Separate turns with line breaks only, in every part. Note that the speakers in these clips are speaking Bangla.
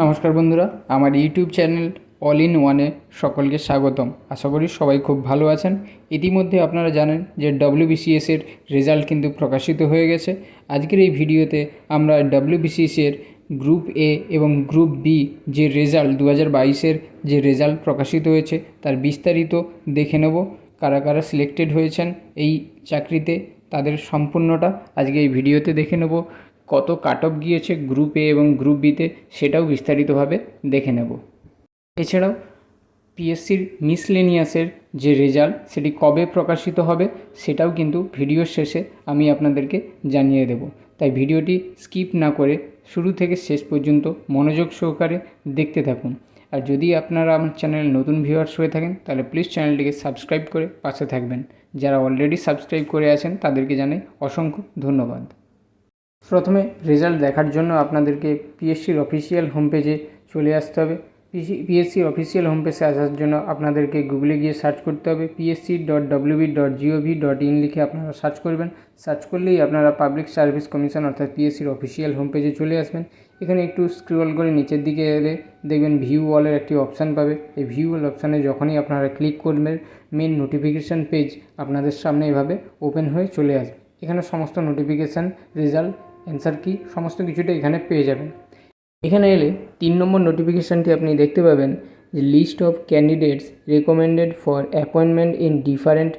নমস্কার বন্ধুরা, আমার ইউটিউব চ্যানেল অল ইন ওয়ানে সকলকে স্বাগতম। আশা করি সবাই খুব ভালো আছেন। ইতিমধ্যে আপনারা জানেন যে ডব্লিউবিসিএসের রেজাল্ট কিন্তু প্রকাশিত হয়ে গেছে। আজকের এই ভিডিওতে আমরা ডব্লিউবিসিএসের গ্রুপ এ এবং গ্রুপ বি যে রেজাল্ট 2022-এর যে রেজাল্ট প্রকাশিত হয়েছে তার বিস্তারিত দেখে নেব। কারা কারা সিলেক্টেড হয়েছেন এই চাকরিতে তাদের সম্পূর্ণটা আজকে এই ভিডিওতে দেখে নেব। কত কাট অফ গিয়েছে গ্রুপ এ এবং গ্রুপ বিতে সেটাও বিস্তারিতভাবে দেখে নেব। এছাড়াও পিএসসির মিসলেনিয়াসের যে রেজাল্ট সেটি কবে প্রকাশিত হবে সেটাও কিন্তু ভিডিওর শেষে আমি আপনাদেরকে জানিয়ে দেব। তাই ভিডিওটি স্কিপ না করে শুরু থেকে শেষ পর্যন্ত মনোযোগ সহকারে দেখতে থাকুন। আর যদি আপনারা আমার চ্যানেলে নতুন ভিউয়ার্স হয়ে থাকেন তাহলে প্লিজ চ্যানেলটিকে সাবস্ক্রাইব করে পাশে থাকবেন। যারা অলরেডি সাবস্ক্রাইব করে আছেন তাদেরকে জানাই অসংখ্য ধন্যবাদ। প্রথমে রেজাল্ট দেখার জন্য আপনাদেরকে পিএসসির অফিসিয়াল হোম পেজে চলে আসতে হবে। পিএসসির অফিসিয়াল হোম পেজে আসার জন্য আপনাদেরকে গুগলে গিয়ে সার্চ করতে হবে psc.wb.gov.in লিখে আপনারা সার্চ করবেন। সার্চ করলেই আপনারা পাবলিক সার্ভিস কমিশন অর্থাৎ পিএসসির অফিসিয়াল হোম পেজে চলে আসবেন। এখানে একটু স্ক্রল করে নিচের দিকে এলে দেখবেন ভিউ অলের একটি অপশান পাবে। এই ভিউ অল অপশানে যখনই আপনারা ক্লিক করবেন মেন নোটিফিকেশান পেজ আপনাদের সামনে এভাবে ওপেন হয়ে চলে আসবে। এখানে সমস্ত নোটিফিকেশান, রেজাল্ট, অ্যান্সার কি সমস্ত কিছুটা এখানে পেয়ে যাবেন। এখানে এলে 3 নম্বর নোটিফিকেশানটি আপনি দেখতে পাবেন যে list of candidates recommended for appointment in different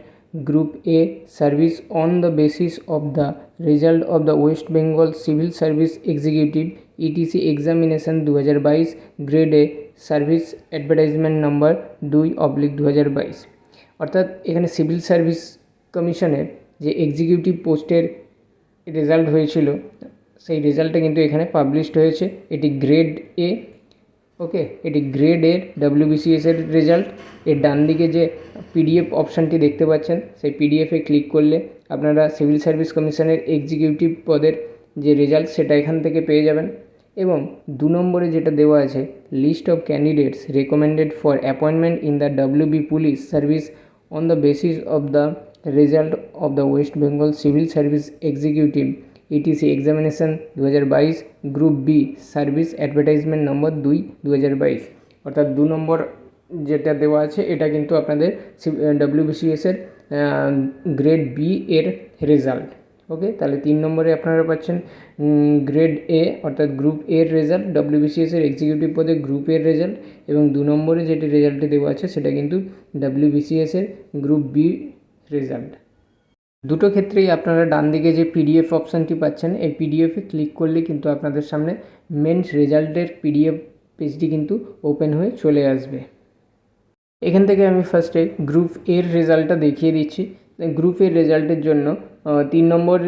group A service on the basis of the result of the West Bengal civil service executive ETC examination 2022 grade A service advertisement number 2/2022। অর্থাৎ এখানে সিভিল সার্ভিস কমিশনের যে এক্সিকিউটিভ পোস্টের রেজাল্ট হয়েছিল সেই রেজাল্টটা কিন্তু এখানে পাবলিশড হয়েছে। এটি গ্রেড এ, ওকে, এটি গ্রেড এর ডব্লিউবিসিএসের রেজাল্ট। এর ডান দিকে যে পিডিএফ অপশানটি দেখতে পাচ্ছেন সেই পিডিএফে ক্লিক করলে আপনারা সিভিল সার্ভিস কমিশনের এক্সিকিউটিভ পদের যে রেজাল্ট সেটা এখান থেকে পেয়ে যাবেন। এবং 2 নম্বরে যেটা দেওয়া আছে list of candidates recommended for appointment in the WB police service on the basis of the result of the West Bengal civil service executive ETC examination 2022 group B service advertisement number 2/2022। অর্থাৎ 2 নম্বর যেটা দেওয়া আছে এটা কিন্তু আপনাদের ডব্লিউবিসিএসের গ্রেড বি এর রেজাল্ট। ওকে, তাহলে 3 নম্বরে আপনারা পাচ্ছেন গ্রেড এ অর্থাৎ গ্রুপ এর রেজাল্ট, ডব্লিউবিসিএসের এক্সিকিউটিভ পদে গ্রুপ এর রেজাল্ট। এবং 2 নম্বরে যেটি রেজাল্টটি দেওয়া আছে সেটা কিন্তু ডব্লিউবিসিএসের গ্রুপ বি রেজাল্ট। দুটো ক্ষেত্রেই আপনারা ডান দিকে যে পিডিএফ অপশানটি পাচ্ছেন এই পিডিএফে ক্লিক করলে কিন্তু আপনাদের সামনে মেন রেজাল্টের পিডিএফ পেজটি কিন্তু ওপেন হয়ে চলে আসবে। এখান থেকে আমি ফার্স্টে গ্রুপ এর রেজাল্টটা দেখিয়ে দিচ্ছি। গ্রুপ এর রেজাল্টের জন্য 3 নম্বর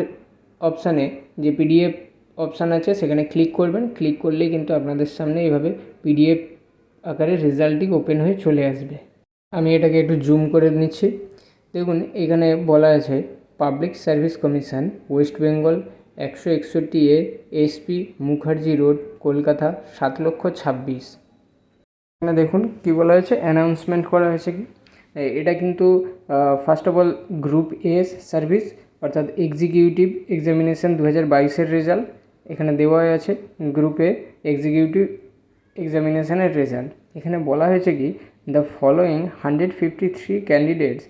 অপশানে যে পিডিএফ অপশান আছে সেখানে ক্লিক করবেন। ক্লিক করলেই কিন্তু আপনাদের সামনে এভাবে পিডিএফ আকারে রেজাল্টটি ওপেন হয়ে চলে আসবে। আমি এটাকে একটু জুম করে নিচ্ছি। দেখুন এখানে বলা আছে public service commission West Bengal 161 এ এসপি মুখার্জি রোড কলকাতা 7,26,000। এখানে দেখুন কী বলা হয়েছে, অ্যানাউন্সমেন্ট করা হয়েছে কি এটা কিন্তু first of all group A service অর্থাৎ এক্সিকিউটিভ এক্সামিনেশন 2022-এর রেজাল্ট এখানে দেওয়া আছে। গ্রুপ এ এক্সিকিউটিভ এক্সামিনেশনের রেজাল্ট এখানে বলা হয়েছে কি দ্য ফলোয়িং 153 ক্যান্ডিডেটস,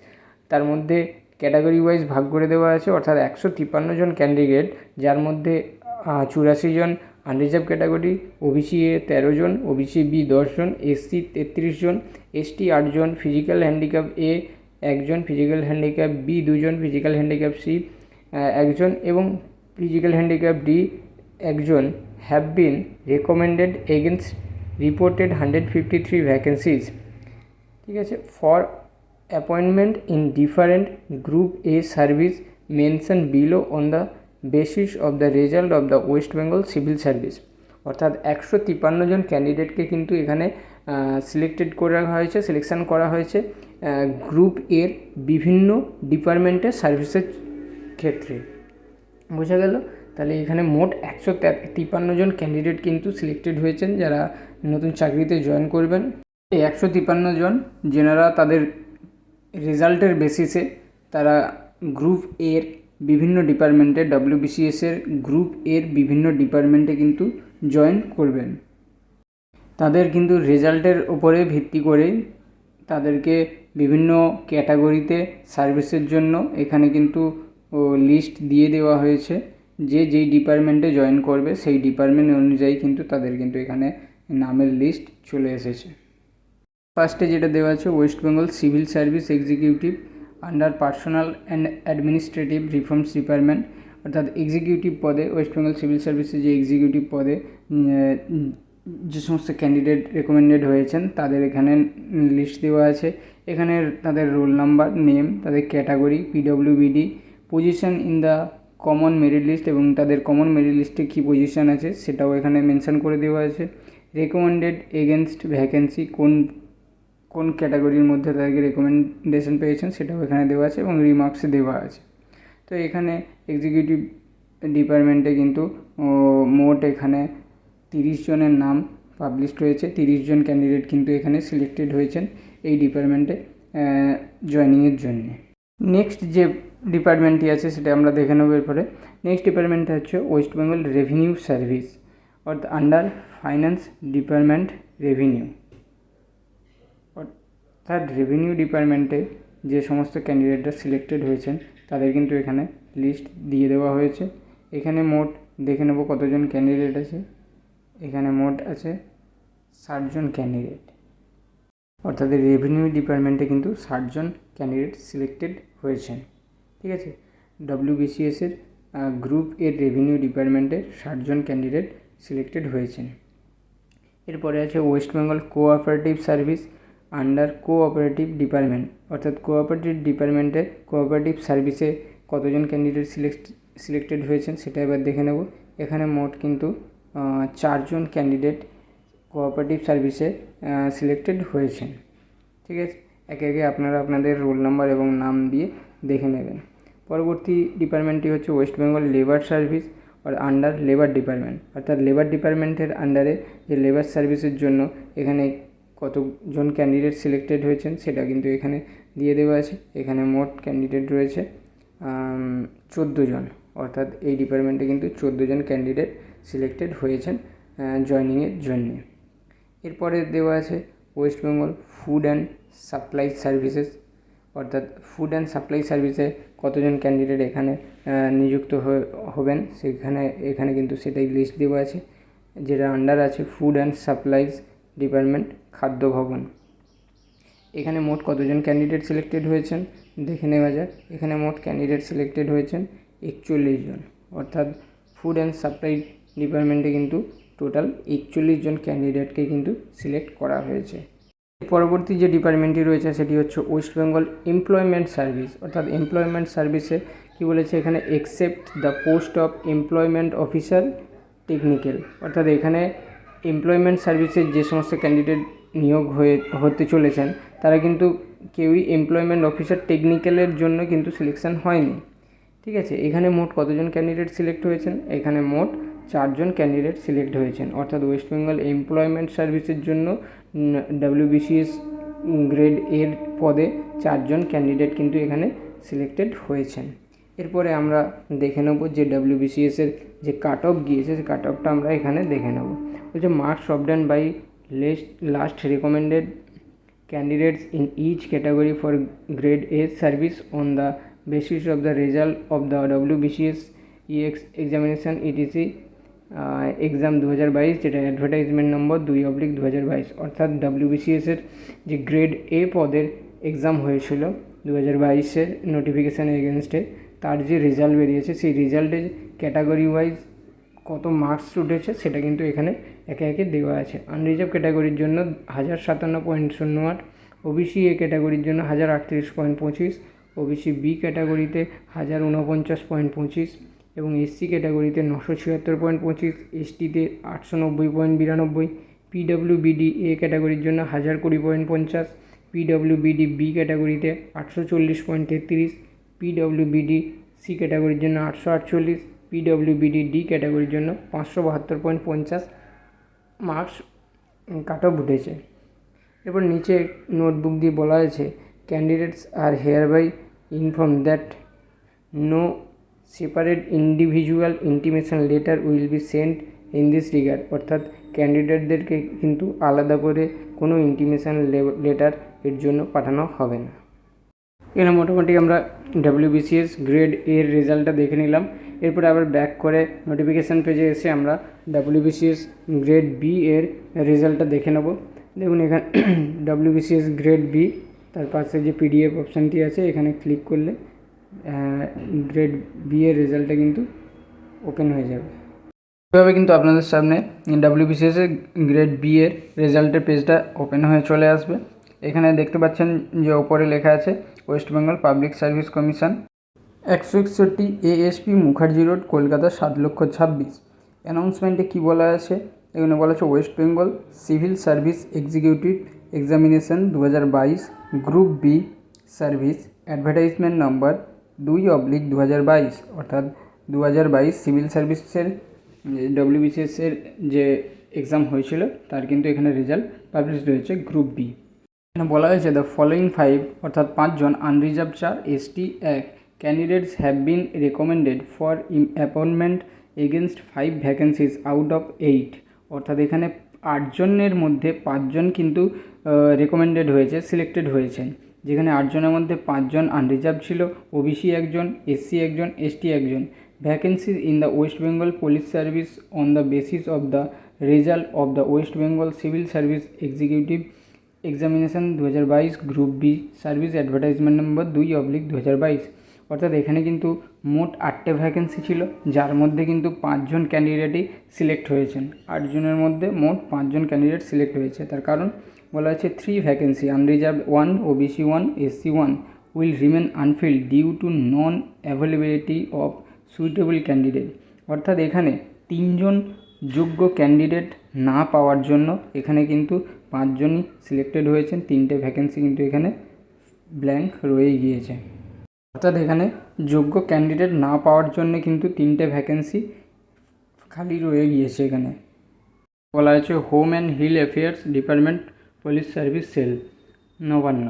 তার মধ্যে ক্যাটাগরি ওয়াইজ ভাগ করে দেওয়া আছে অর্থাৎ 153 জন ক্যান্ডিডেট, যার মধ্যে 84 জন আনরিজার্ভ ক্যাটাগরি, ওবিসি এ 13 জন, ওবিসি বি 10 জন, এসসি 33 জন, এসটি 8 জন, ফিজিক্যাল হ্যান্ডিক্যাপ এ 1 জন, ফিজিক্যাল হ্যান্ডিক্যাপ বি 2 জন, ফিজিক্যাল হ্যান্ডিক্যাপ সি 1 জন এবং ফিজিক্যাল হ্যান্ডিক্যাপ ডি 1 জন have been recommended against reported 153 vacancies. ঠিক আছে, for appointment in different group A service mention below on the basis of the result of the West Bengal civil service. অর্থাৎ 153 জন ক্যান্ডিডেটকে কিন্তু এখানে সিলেকশন করা হয়েছে গ্রুপ এর বিভিন্ন ডিপার্টমেন্টের সার্ভিসের ক্ষেত্রে। বোঝা গেল? তাহলে এখানে মোট 153 জন ক্যান্ডিডেট কিন্তু সিলেক্টেড হয়েছেন যারা নতুন চাকরিতে জয়েন করবেন। এই 153 জন যেনারা তাদের রেজাল্টের বেসিসে তারা গ্রুপ এর বিভিন্ন ডিপার্টমেন্টে ডব্লিউবিসিএসের গ্রুপ এর বিভিন্ন ডিপার্টমেন্টে কিন্তু জয়েন করবেন। তাদের কিন্তু রেজাল্টের উপরে ভিত্তি করেই তাদেরকে বিভিন্ন ক্যাটাগরিতে সার্ভিসের জন্য এখানে কিন্তু লিস্ট দিয়ে দেওয়া হয়েছে, যে যেই ডিপার্টমেন্টে জয়েন করবে সেই ডিপার্টমেন্ট অনুযায়ী কিন্তু তাদের কিন্তু এখানে নামের লিস্ট চলে এসেছে। ফার্স্টে যেটা দেওয়া আছে West Bengal civil service executive under personal and administrative reforms department, অর্থাৎ এক্সিকিউটিভ পদে ওয়েস্ট বেঙ্গল সিভিল সার্ভিসে যে এক্সিকিউটিভ পদে যে সমস্ত ক্যান্ডিডেট রেকমেন্ডেড হয়েছেন তাদের এখানে লিস্ট দেওয়া আছে। এখানে তাদের রোল নাম্বার, নেম, তাদের category, PWBD, position in the common merit list এবং তাদের কমন মেরিট লিস্টে কী পজিশন আছে সেটাও এখানে মেনশন করে দেওয়া আছে। রেকমেন্ডেড এগেনস্ট ভ্যাকেন্সি, কোন ক্যাটাগরির মধ্যে তাদেরকে রেকমেন্ডেশন পেয়েছেন সেটাও এখানে দেওয়া আছে এবং রিমার্কস দেওয়া আছে। তো এখানে এক্সিকিউটিভ ডিপার্টমেন্টে কিন্তু মোট এখানে 30 জনের নাম পাবলিশড হয়েছে। 30 জন ক্যান্ডিডেট কিন্তু এখানে সিলেক্টেড হয়েছেন এই ডিপার্টমেন্টে জয়েনিংয়ের জন্য। নেক্সট যে ডিপার্টমেন্টটি আছে সেটা আমরা দেখে নেব এরপরে। নেক্সট ডিপার্টমেন্টটা হচ্ছে ওয়েস্ট বেঙ্গল রেভিনিউ সার্ভিস, অর্থাৎ আন্ডার ফাইন্যান্স ডিপার্টমেন্ট রেভিনিউ। অর্থাৎ রেভিনিউ ডিপার্টমেন্টে যে সমস্ত ক্যান্ডিডেটরা সিলেক্টেড হয়েছেন তাদের কিন্তু এখানে লিস্ট দিয়ে দেওয়া হয়েছে। এখানে মোট দেখে নেব কতজন ক্যান্ডিডেট আছে। এখানে মোট আছে 60 জন ক্যান্ডিডেট, অর্থাৎ রেভিনিউ ডিপার্টমেন্টে কিন্তু 60 জন ক্যান্ডিডেট সিলেক্টেড হয়েছেন। ঠিক আছে, ডব্লিউবিসিএসের গ্রুপ এর রেভিনিউ ডিপার্টমেন্টে 60 জন ক্যান্ডিডেট সিলেক্টেড হয়েছেন। এরপরে আছে West Bengal cooperative service under cooperative department, অর্থাৎ কোঅপারেটিভ ডিপার্টমেন্টে কোঅপারেটিভ সার্ভিসে কতজন ক্যান্ডিডেট সিলেক্টেড হয়েছেন সেটা এবার দেখে নেব। এখানে মোট কিন্তু 4 জন ক্যান্ডিডেট কোঅপারেটিভ সার্ভিসে সিলেক্টেড হয়েছেন। ঠিক আছে, একে একে আপনারা আপনাদের রোল নাম্বার এবং নাম দিয়ে দেখে নেবেন। পরবর্তী ডিপার্টমেন্টটি হচ্ছে ওয়েস্ট বেঙ্গল লেবার সার্ভিস আর আন্ডার লেবার ডিপার্টমেন্ট, অর্থাৎ লেবার ডিপার্টমেন্টের আন্ডারে যে লেবার সার্ভিসের জন্য এখানে কতজন ক্যান্ডিডেট সিলেক্টেড হয়েছেন সেটা কিন্তু এখানে দিয়ে দেওয়া আছে। এখানে মোট ক্যান্ডিডেট রয়েছে 14 জন, অর্থাৎ এই ডিপার্টমেন্টে কিন্তু 14 জন ক্যান্ডিডেট সিলেক্টেড হয়েছেন জয়নিংয়ের জন্য। এরপরে দেওয়া আছে West Bengal food and supply services, অর্থাৎ ফুড অ্যান্ড সাপ্লাই সার্ভিসে কতজন ক্যান্ডিডেট এখানে নিযুক্ত হবেন এখানে কিন্তু সেটাই লিস্ট দেওয়া আছে, যেটা আন্ডার আছে ফুড অ্যান্ড সাপ্লাইজ ডিপার্টমেন্ট, খাদ্য ভবন। এখানে মোট কতজন ক্যান্ডিডেট সিলেক্টেড হয়েছেন দেখে নেওয়া যাক। এখানে মোট ক্যান্ডিডেট সিলেক্টেড হয়েছেন 41 জন, অর্থাৎ ফুড অ্যান্ড সাপ্লাই ডিপার্টমেন্টে কিন্তু টোটাল 41 জন ক্যান্ডিডেটকে কিন্তু সিলেক্ট করা হয়েছে। পরবর্তী যে ডিপার্টমেন্টটি রয়েছে সেটি হচ্ছে ওয়েস্ট বেঙ্গল এমপ্লয়মেন্ট সার্ভিস, অর্থাৎ এমপ্লয়মেন্ট সার্ভিসে কী বলেছে এখানে except the post of employment officer technical, অর্থাৎ এখানে এমপ্লয়মেন্ট সার্ভিসের যে সমস্ত ক্যান্ডিডেট নিয়োগ হতে চলেছেন তারা কিন্তু কেউই এমপ্লয়মেন্ট অফিসার টেকনিক্যালের জন্য কিন্তু সিলেকশন হয়নি। ঠিক আছে, এখানে মোট কতজন ক্যান্ডিডেট সিলেক্ট হয়েছেন? এখানে মোট 4 জন ক্যান্ডিডেট সিলেক্ট হয়েছেন, অর্থাৎ ওয়েস্ট বেঙ্গল এমপ্লয়মেন্ট সার্ভিসের জন্য ডব্লিউবিসিএস গ্রেড এর পদে 4 জন ক্যান্ডিডেট কিন্তু এখানে সিলেক্টেড হয়েছেন। এরপরে আমরা দেখে নেব যে ডব্লিউবিসিএসের যে কাট অফ গিয়েছে সেই কাট অফটা আমরা এখানে দেখে নেব। বলছে marks obtained by last recommended candidates in each category for grade A service on the basis of the result of the WBCS EX examination etc exam 2022, যেটা অ্যাডভার্টাইজমেন্ট নম্বর 2/2022, অর্থাৎ WBCS এর যে গ্রেড এ পদের এক্সাম হয়েছিল 2022-এর নোটিফিকেশানের এগেনস্টে, তার যে রেজাল্ট বেরিয়েছে সেই রেজাল্টে ক্যাটাগরি ওয়াইজ কত মার্কস উঠেছে সেটা কিন্তু এখানে একে একে দেওয়া আছে। আনরিজার্ভ ক্যাটাগরির জন্য 1057.08, ওবিসি এ ক্যাটাগরির জন্য 1038.25, ওবিসি বি ক্যাটাগরিতে 1049.25 এবং এসসি ক্যাটাগরিতে 976.25, এসটিতে 890.92, পিডব্লিউবিডি এ ক্যাটাগরির জন্য 1020.50, পিডব্লিউবিডি বি ক্যাটাগরিতে 840.33, পিডব্লিউবিডি সি ক্যাটাগরির জন্য 848, পিডব্লিউবিডি ডি ক্যাটাগরির জন্য 572.50 মার্কস কাট অফ উঠেছে। এরপর নিচে নোটবুক দিয়ে বলা হয়েছে candidates are hereby inform that no separate individual intimation letter will be sent in this regard, অর্থাৎ ক্যান্ডিডেটদেরকে কিন্তু আলাদা করে কোনো ইন্টিমেশন লেটার এর জন্য পাঠানো হবে না। এখানে মোটামুটি আমরা WBCS গ্রেড এর রেজাল্টটা দেখে নিলাম। এরপরে আবার ব্যাক করে নোটিফিকেশান পেজে এসে আমরা WBCS গ্রেড বি এর রেজাল্টটা দেখে নেব। দেখুন এখানে WBCS গ্রেড বি, তার পাশে যে PDF অপশানটি আছে এখানে ক্লিক করলে গ্রেড বি এর রেজাল্টটা কিন্তু ওপেন হয়ে যাবে। এভাবে কিন্তু আপনাদের সামনে WBCS এর গ্রেড বি এর রেজাল্টের পেজটা ওপেন হয়ে চলে আসবে। এখানে দেখতে পাচ্ছেন যে ওপরে লেখা আছে West Bengal public service commission 161 ASP Mukherjee road, Kolkata 7,26,000। অ্যানাউন্সমেন্টে কী বলা আছে? এখানে বলা আছে West Bengal civil service executive examination 2022 group B service, advertisement number 2/2022, অর্থাৎ 2022 সিভিল সার্ভিসের WBCS এর যে এক্সাম হয়েছিল তার কিন্তু এখানে রেজাল্ট পাবলিশড হয়েছে গ্রুপ বি। এখানে বলা হয়েছে দ্য ফলোয়িং 5, অর্থাৎ 5 জন, unreserved 4, ST 1 candidates have been recommended for appointment against 5 vacancies out of 8, অর্থাৎ এখানে 8 জনের মধ্যে 5 জন কিন্তু রেকমেন্ডেড হয়েছে, সিলেক্টেড হয়েছেন, যেখানে 8 জনের মধ্যে 5 জন আনরিজার্ভ ছিল, OBC 1 জন, SC 1 জন, ST 1 জন। Vacancies in the West Bengal police service on the basis of the result of the West Bengal civil service executive examination 2022 group B service, advertisement number 2/2022, অর্থাৎ এখানে কিন্তু মোট 8টে ভ্যাকেন্সি ছিল, যার মধ্যে কিন্তু 5 জন ক্যান্ডিডেটই সিলেক্ট হয়েছেন। 8 জনের মধ্যে মোট 5 জন ক্যান্ডিডেট সিলেক্ট হয়েছে। তার কারণ বলা আছে 3 vacancy unreserved 1, OBC 1, SC 1 will remain unfilled due to non availability of suitable candidate, অর্থাৎ এখানে 3 জন যোগ্য ক্যান্ডিডেট না পাওয়ার জন্য এখানে কিন্তু 5 জনই সিলেক্টেড হয়েছেন। 3টে ভ্যাকেন্সি কিন্তু এখানে ব্ল্যাঙ্ক রয়ে গিয়েছে, অর্থাৎ এখানে যোগ্য ক্যান্ডিডেট না পাওয়ার জন্য কিন্তু 3টে ভ্যাকেন্সি খালি রয়ে গিয়েছে। এখানে বলা আছে home and hill affairs department police service cell, Nabanna.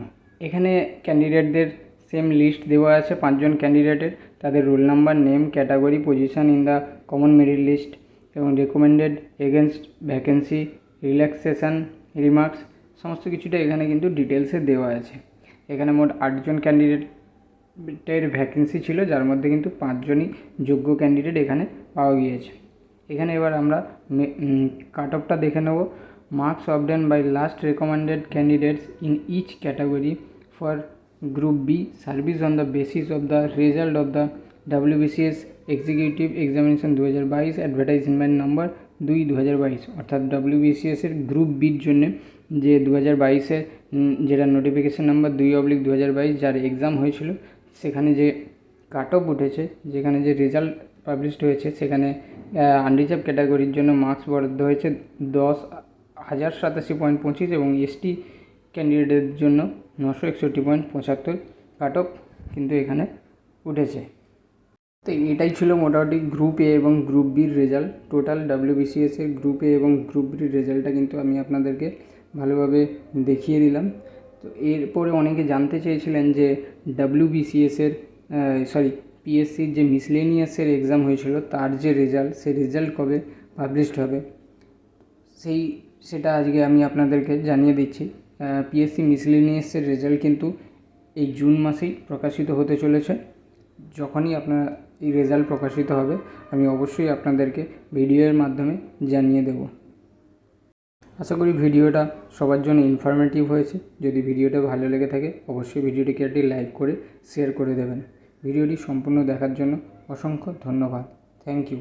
এখানে ক্যান্ডিডেটদের সেম লিস্ট দেওয়া আছে 5 জন ক্যান্ডিডেটের, তাদের roll number, name, category, position in the common merit list এবং recommended against vacancy, relaxation, remarks, সমস্ত কিছুটা এখানে কিন্তু ডিটেলসে দেওয়া আছে। এখানে মোট 8 জন ক্যান্ডিডেটের ভ্যাকেন্সি ছিল, যার মধ্যে কিন্তু 5 জনই যোগ্য ক্যান্ডিডেট এখানে পাওয়া গিয়েছে। এখানে এবার আমরা কাট অফটা দেখে নেব। Marks obtain by last recommended candidates in each category for group B service on the basis of the result of the WBCS executive examination 2022, advertisement number 2/2022, অর্থাৎ WBCS এর গ্রুপ বির জন্যে যে 2022-এ যেটা নোটিফিকেশান নাম্বার 2/2022 যার এক্সাম হয়েছিল, সেখানে যে কাট অফ উঠেছে, যেখানে যে রেজাল্ট পাবলিশড হয়েছে, সেখানে আনরিজার্ভ ক্যাটাগরির জন্য মার্কস বরাদ্দ হয়েছে 10,087.25 এবং ST ক্যান্ডিডেটের জন্য 961.75 কাট অফ কিন্তু এখানে উঠেছে। তো এটাই ছিল মোটামুটি গ্রুপ এ এবং গ্রুপ বির রেজাল্ট। টোটাল WBCS এর গ্রুপ এ এবং গ্রুপ বির রেজাল্টটা কিন্তু আমি আপনাদেরকে ভালোভাবে দেখিয়ে দিলাম। তো এরপরে অনেকে জানতে চেয়েছিলেন যে WBCS এর PSCর যে মিসলেনিয়াসের এক্সাম হয়েছিল তার যে রেজাল্ট, সেই রেজাল্ট কবে পাবলিশড হবে, সেটা আজকে আমি আপনাদেরকে জানিয়ে দিচ্ছি। PSC মিসলেনিয়াসের রেজাল্ট কিন্তু এই জুন মাসেই প্রকাশিত হতে চলেছে। যখনই আপনার এই রেজাল্ট প্রকাশিত হবে আমি অবশ্যই আপনাদেরকে ভিডিওর মাধ্যমে জানিয়ে দেব। আশা করি ভিডিওটা সবার জন্য ইনফরমেটিভ হয়েছে। যদি ভিডিওটা ভালো লেগে থাকে অবশ্যই ভিডিওটিকে একটি লাইক করে শেয়ার করে দেবেন। ভিডিওটি সম্পূর্ণ দেখার জন্য অসংখ্য ধন্যবাদ। Thank you.